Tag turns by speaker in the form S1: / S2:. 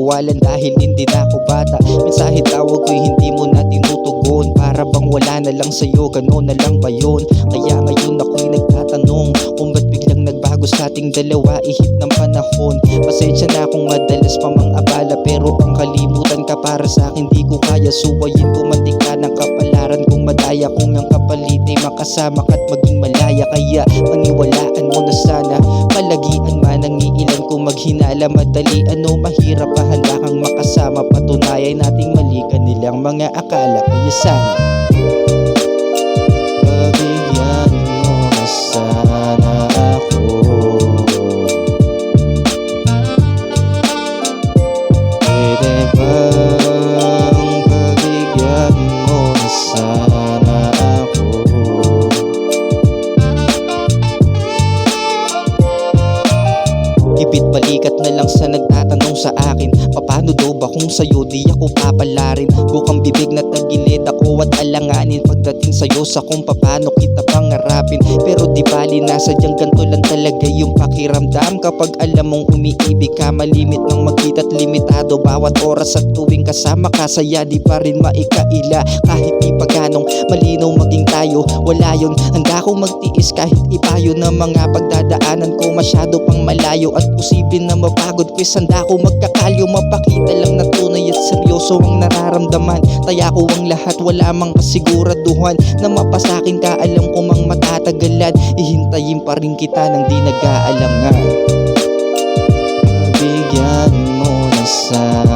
S1: pagbabawalan dahil hindi na ako bata. Mensahe tawag ko'y hindi mo na tinutugon, para bang wala na lang sa'yo, gano'n na lang ba yun? Kaya ngayon ako'y nagtatanong kung ba't biglang nagbago sa ating dalawa, ihip ng panahon. Pasensya na kung madalas pa mang abala, pero ang kalimutan ka para sa akin di ko kaya. Suwayin ko man di ka ng kapalaran kung madaya, kung ang kapalit ay makasama ka't maging malaya. Kaya paniwalaan mo na sana, palagian man ang iilan kung maghinala. Madali mahirap pa, handa kang makasama, patunayan nating mali kanilang mga akala. Kaya sana pabigyan mo na sana ako. Pwede bang pabigyan mo na sana ako? Ibit balikat na lang sa nagtatanong sa akin, paano daw ba kung sa'yo di ako papalarin? Bukang bibig na tagilid ako at alanganin pagdating sa'yo sa kung paano kita pangarapin. Pero di bali na sadyang ganito lang talaga yung pakiramdam kapag alam mong umiibig ka. Malimit ng magkita't limitado bawat oras at tuwing kasama ka, saya di pa rin maikaila. Kahit di pa ganong malinaw maging tayo, wala yun, handa ko magtiis kahit ipayo ng mga pagdadaanan ko masyado pang malayo. At posible na mapagod ko, handa ko magkakalyo, mapakita lang na tunay at seryoso ang nararamdaman. Taya ko ang lahat, wala mang kasiguraduhan na mapasakin ka, alam ko mang matatagalan. Ihintayin pa rin kita nang di nag-aalangan. Bigyan mo na sana